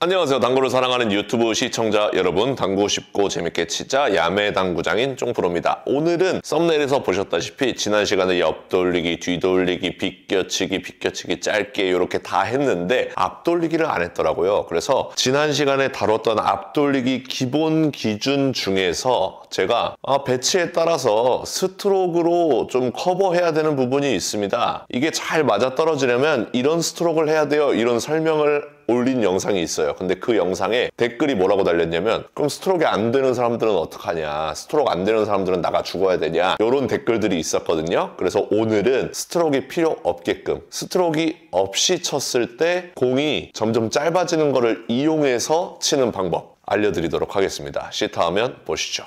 안녕하세요. 당구를 사랑하는 유튜브 시청자 여러분, 당구 쉽고 재밌게 치자 야매 당구장인 쫑프로입니다. 오늘은 썸네일에서 보셨다시피 지난 시간에 옆돌리기, 뒤돌리기, 비껴치기 짧게 이렇게 다 했는데 앞돌리기를 안 했더라고요. 그래서 지난 시간에 다뤘던 앞돌리기 기본 기준 중에서 제가 배치에 따라서 스트로크로 좀 커버해야 되는 부분이 있습니다. 이게 잘 맞아떨어지려면 이런 스트로크를 해야 돼요. 이런 설명을 올린 영상이 있어요. 근데 그 영상에 댓글이 뭐라고 달렸냐면 그럼 스트로크 안 되는 사람들은 어떡하냐, 스트로크 안 되는 사람들은 나가 죽어야 되냐, 이런 댓글들이 있었거든요. 그래서 오늘은 스트로크가 필요 없게끔, 스트로크 없이 쳤을 때 공이 점점 짧아지는 거를 이용해서 치는 방법 알려드리도록 하겠습니다. 시타하면 보시죠.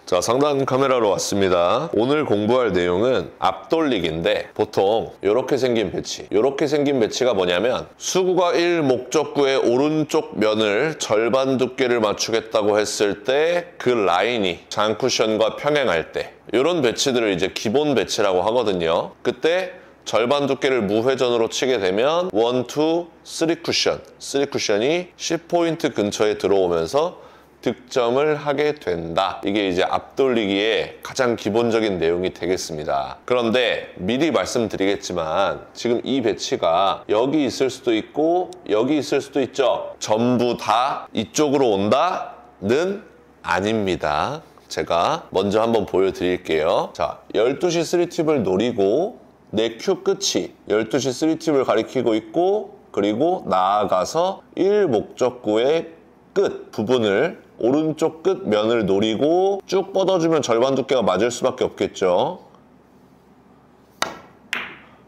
자, 상단 카메라로 왔습니다. 오늘 공부할 내용은 앞돌리기인데 보통 이렇게 생긴 배치, 이렇게 생긴 배치가 뭐냐면 수구가 1 목적구의 오른쪽 면을 절반 두께를 맞추겠다고 했을 때 그 라인이 장쿠션과 평행할 때 이런 배치들을 이제 기본 배치라고 하거든요. 그때 절반 두께를 무회전으로 치게 되면 1, 2, 3쿠션, 3쿠션이 10포인트 근처에 들어오면서 득점을 하게 된다. 이게 이제 앞돌리기의 가장 기본적인 내용이 되겠습니다. 그런데 미리 말씀드리겠지만 지금 이 배치가 여기 있을 수도 있고 여기 있을 수도 있죠. 전부 다 이쪽으로 온다는 아닙니다. 제가 먼저 한번 보여드릴게요. 자, 12시 3팁을 노리고 내 큐 끝이 12시 3팁을 가리키고 있고, 그리고 나아가서 1 목적구의 끝 부분을, 오른쪽 끝 면을 노리고 쭉 뻗어주면 절반 두께가 맞을 수밖에 없겠죠.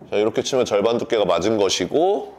자, 이렇게 치면 절반 두께가 맞은 것이고,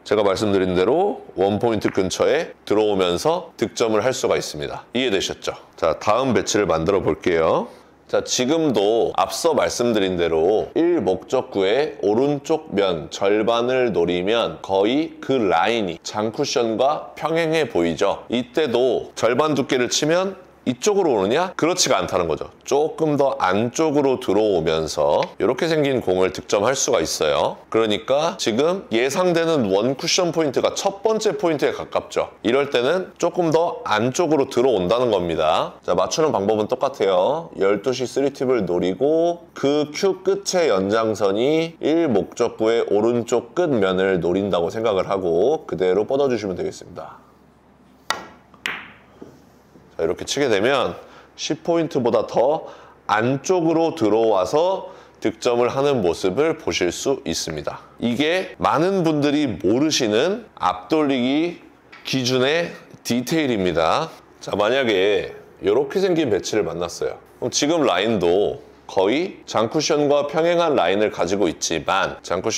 제가 말씀드린 대로 원포인트 근처에 들어오면서 득점을 할 수가 있습니다. 이해되셨죠? 자, 다음 배치를 만들어 볼게요. 자, 지금도 앞서 말씀드린 대로 1 목적구의 오른쪽 면 절반을 노리면 거의 그 라인이 장쿠션과 평행해 보이죠. 이때도 절반 두께를 치면 이쪽으로 오느냐? 그렇지가 않다는 거죠. 조금 더 안쪽으로 들어오면서 이렇게 생긴 공을 득점할 수가 있어요. 그러니까 지금 예상되는 원 쿠션 포인트가 첫 번째 포인트에 가깝죠. 이럴 때는 조금 더 안쪽으로 들어온다는 겁니다. 자, 맞추는 방법은 똑같아요. 12시 3팁을 노리고 그 큐 끝의 연장선이 1 목적구의 오른쪽 끝 면을 노린다고 생각을 하고 그대로 뻗어주시면 되겠습니다. 자, 이렇게 치게 되면 10포인트보다 더 안쪽으로 들어와서 득점을 하는 모습을 보실 수 있습니다. 이게 많은 분들이 모르시는 앞돌리기 기준의 디테일입니다. 자, 만약에 이렇게 생긴 배치를 만났어요. 그럼 지금 라인도 거의 장쿠션과 평행한 라인을 가지고 있지만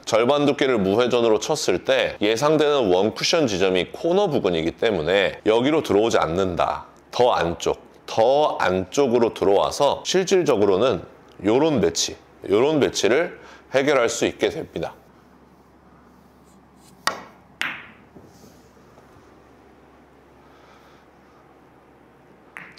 절반 두께를 무회전으로 쳤을 때 예상되는 원 쿠션 지점이 코너 부분이기 때문에 여기로 들어오지 않는다. 더 안쪽으로 들어와서 실질적으로는 이런 배치를 해결할 수 있게 됩니다.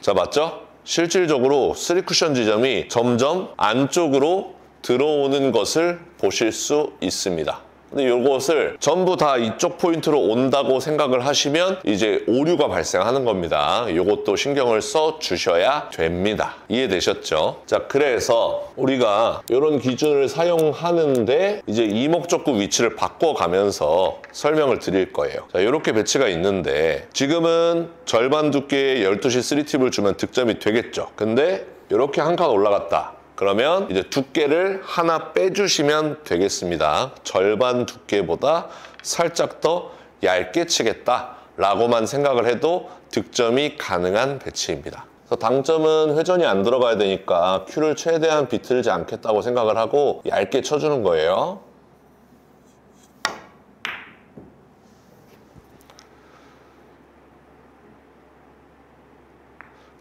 자, 맞죠? 실질적으로 3쿠션 지점이 점점 안쪽으로 들어오는 것을 보실 수 있습니다. 근데 이것을 전부 다 이쪽 포인트로 온다고 생각을 하시면 이제 오류가 발생하는 겁니다. 이것도 신경을 써 주셔야 됩니다. 이해되셨죠? 자, 그래서 우리가 이런 기준을 사용하는데 이제 이목적구 위치를 바꿔가면서 설명을 드릴 거예요. 자, 이렇게 배치가 있는데 지금은 절반 두께의 12시 3팁을 주면 득점이 되겠죠. 근데 이렇게 한 칸 올라갔다. 그러면 이제 두께를 하나 빼주시면 되겠습니다. 절반 두께보다 살짝 더 얇게 치겠다라고만 생각을 해도 득점이 가능한 배치입니다. 그래서 당점은 회전이 안 들어가야 되니까 큐를 최대한 비틀지 않겠다고 생각을 하고 얇게 쳐주는 거예요.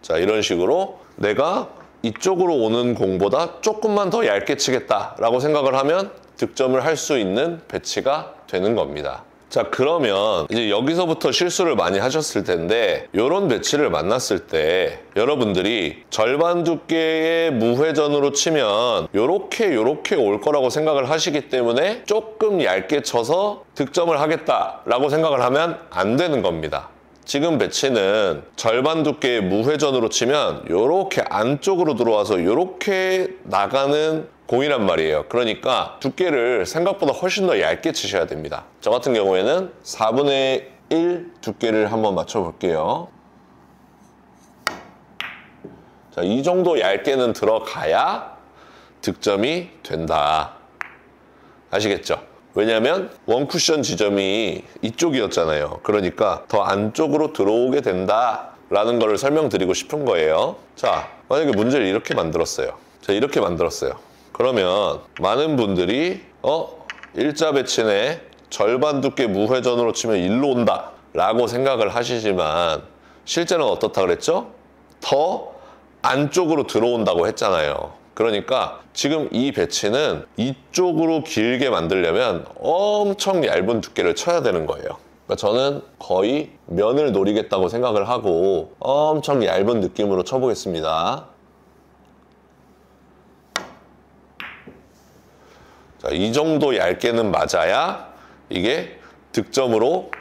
자, 이런 식으로 내가 이쪽으로 오는 공보다 조금만 더 얇게 치겠다라고 생각을 하면 득점을 할 수 있는 배치가 되는 겁니다. 자, 그러면 이제 여기서부터 실수를 많이 하셨을 텐데 이런 배치를 만났을 때 여러분들이 절반 두께의 무회전으로 치면 요렇게 올 거라고 생각을 하시기 때문에 조금 얇게 쳐서 득점을 하겠다라고 생각을 하면 안 되는 겁니다. 지금 배치는 절반 두께의 무회전으로 치면 요렇게 안쪽으로 들어와서 요렇게 나가는 공이란 말이에요. 그러니까 두께를 생각보다 훨씬 더 얇게 치셔야 됩니다. 저 같은 경우에는 4분의 1 두께를 한번 맞춰볼게요. 자, 이 정도 얇게는 들어가야 득점이 된다. 아시겠죠? 왜냐면 원쿠션 지점이 이쪽이었잖아요. 그러니까 더 안쪽으로 들어오게 된다라는 거를 설명드리고 싶은 거예요. 자, 만약에 문제를 이렇게 만들었어요. 자, 이렇게 만들었어요. 그러면 많은 분들이 일자 배치네, 절반 두께 무회전으로 치면 일로 온다 라고 생각을 하시지만 실제는 어떻다 그랬죠? 더 안쪽으로 들어온다고 했잖아요. 그러니까 지금 이 배치는 이쪽으로 길게 만들려면 엄청 얇은 두께를 쳐야 되는 거예요. 그러니까 저는 거의 면을 노리겠다고 생각을 하고 엄청 얇은 느낌으로 쳐보겠습니다. 자, 이 정도 얇게는 맞아야 이게 득점으로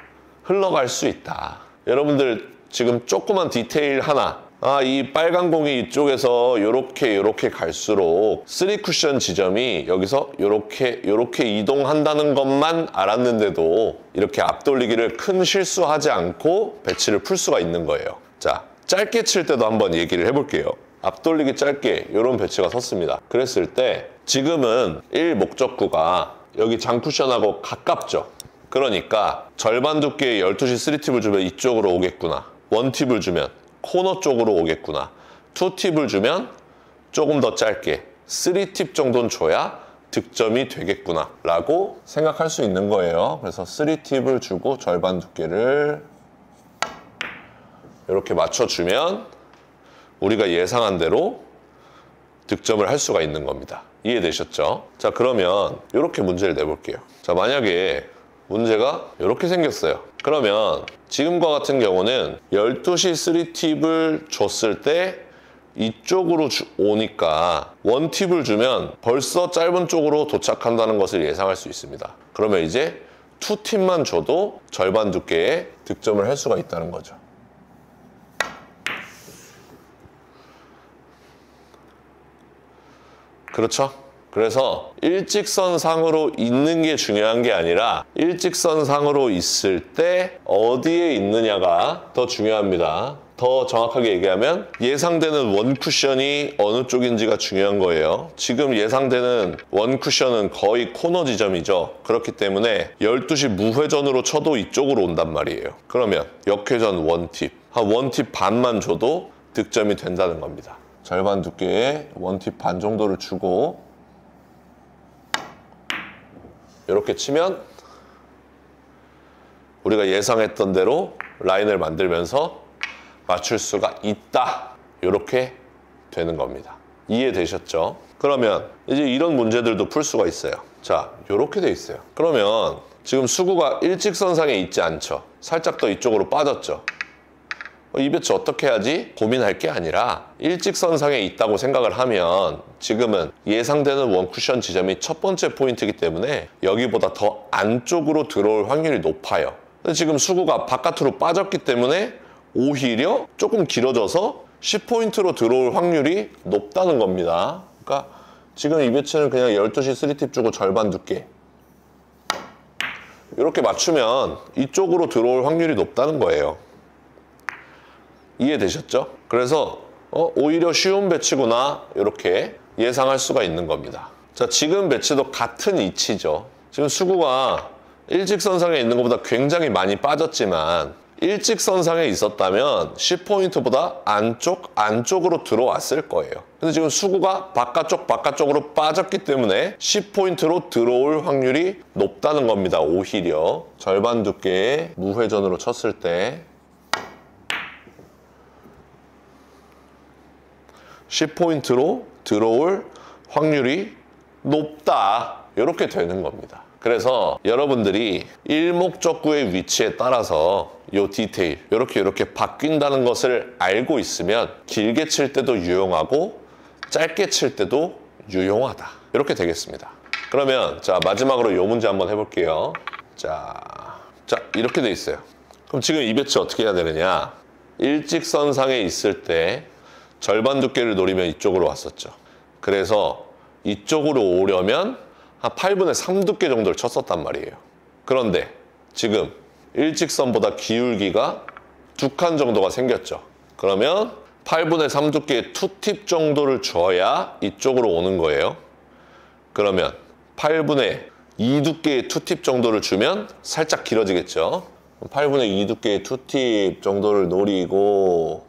흘러갈 수 있다. 여러분들 지금 조그만 디테일 하나, 이 빨간 공이 이쪽에서 요렇게 갈수록 3쿠션 지점이 여기서 요렇게 이동한다는 것만 알았는데도 이렇게 앞돌리기를 큰 실수하지 않고 배치를 풀 수가 있는 거예요. 자, 짧게 칠 때도 한번 얘기를 해볼게요. 앞돌리기 짧게 이런 배치가 섰습니다. 그랬을 때 지금은 1 목적구가 여기 장쿠션하고 가깝죠. 그러니까 절반 두께의 12시 3팁을 주면 이쪽으로 오겠구나. 1팁을 주면 코너 쪽으로 오겠구나. 2팁을 주면 조금 더 짧게 3팁 정도는 줘야 득점이 되겠구나 라고 생각할 수 있는 거예요. 그래서 3팁을 주고 절반 두께를 이렇게 맞춰주면 우리가 예상한 대로 득점을 할 수가 있는 겁니다. 이해되셨죠? 자, 그러면 이렇게 문제를 내볼게요. 자, 만약에 문제가 이렇게 생겼어요. 그러면 지금과 같은 경우는 12시 3팁을 줬을 때 이쪽으로 오니까 1팁을 주면 벌써 짧은 쪽으로 도착한다는 것을 예상할 수 있습니다. 그러면 이제 2팁만 줘도 절반 두께의 득점을 할 수가 있다는 거죠. 그렇죠? 그래서 일직선상으로 있는 게 중요한 게 아니라 일직선상으로 있을 때 어디에 있느냐가 더 중요합니다. 더 정확하게 얘기하면 예상되는 원쿠션이 어느 쪽인지가 중요한 거예요. 지금 예상되는 원쿠션은 거의 코너 지점이죠. 그렇기 때문에 12시 무회전으로 쳐도 이쪽으로 온단 말이에요. 그러면 역회전 1팁, 한 1팁 반만 줘도 득점이 된다는 겁니다. 절반 두께의 1팁 반 정도를 주고 이렇게 치면 우리가 예상했던 대로 라인을 만들면서 맞출 수가 있다. 이렇게 되는 겁니다. 이해되셨죠? 그러면 이제 이런 문제들도 풀 수가 있어요. 자, 이렇게 돼 있어요. 그러면 지금 수구가 일직선상에 있지 않죠? 살짝 더 이쪽으로 빠졌죠? 이 배치 어떻게 하지? 고민할 게 아니라 일직선상에 있다고 생각을 하면 지금은 예상되는 원쿠션 지점이 첫 번째 포인트이기 때문에 여기보다 더 안쪽으로 들어올 확률이 높아요. 근데 지금 수구가 바깥으로 빠졌기 때문에 오히려 조금 길어져서 10포인트로 들어올 확률이 높다는 겁니다. 그러니까 지금 이 배치는 그냥 12시 3팁 주고 절반 두께 이렇게 맞추면 이쪽으로 들어올 확률이 높다는 거예요. 이해되셨죠? 그래서 오히려 쉬운 배치구나 이렇게 예상할 수가 있는 겁니다. 자, 지금 배치도 같은 이치죠. 지금 수구가 일직선상에 있는 것보다 굉장히 많이 빠졌지만 일직선상에 있었다면 10포인트보다 안쪽으로 들어왔을 거예요. 근데 지금 수구가 바깥쪽으로 빠졌기 때문에 10포인트로 들어올 확률이 높다는 겁니다. 오히려 절반 두께의 무회전으로 쳤을 때 10포인트로 들어올 확률이 높다. 이렇게 되는 겁니다. 그래서 여러분들이 일목적구의 위치에 따라서 이 디테일 이렇게 바뀐다는 것을 알고 있으면 길게 칠 때도 유용하고 짧게 칠 때도 유용하다. 이렇게 되겠습니다. 그러면 자 마지막으로 이 문제 한번 해볼게요. 자 이렇게 돼 있어요. 그럼 지금 이 배치 어떻게 해야 되느냐? 일직선상에 있을 때 절반 두께를 노리면 이쪽으로 왔었죠. 그래서 이쪽으로 오려면 한 8분의 3 두께 정도를 쳤었단 말이에요. 그런데 지금 일직선보다 기울기가 2칸 정도가 생겼죠. 그러면 8분의 3 두께의 투팁 정도를 줘야 이쪽으로 오는 거예요. 그러면 8분의 2 두께의 투팁 정도를 주면 살짝 길어지겠죠. 8분의 2 두께의 투팁 정도를 노리고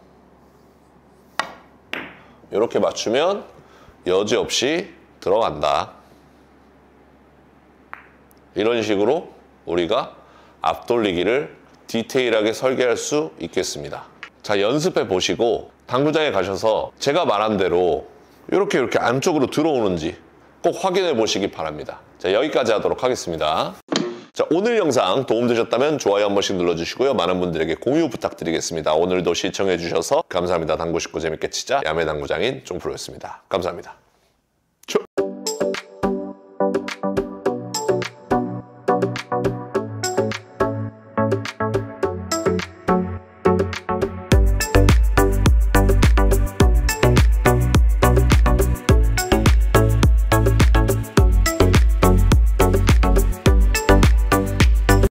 이렇게 맞추면 여지없이 들어간다. 이런 식으로 우리가 앞돌리기를 디테일하게 설계할 수 있겠습니다. 자, 연습해 보시고 당구장에 가셔서 제가 말한 대로 이렇게 안쪽으로 들어오는지 꼭 확인해 보시기 바랍니다. 자, 여기까지 하도록 하겠습니다. 자, 오늘 영상 도움되셨다면 좋아요 한 번씩 눌러주시고요. 많은 분들에게 공유 부탁드리겠습니다. 오늘도 시청해 주셔서 감사합니다. 당구 쉽고 재밌게 치자 야매당구장인 종프로였습니다. 감사합니다.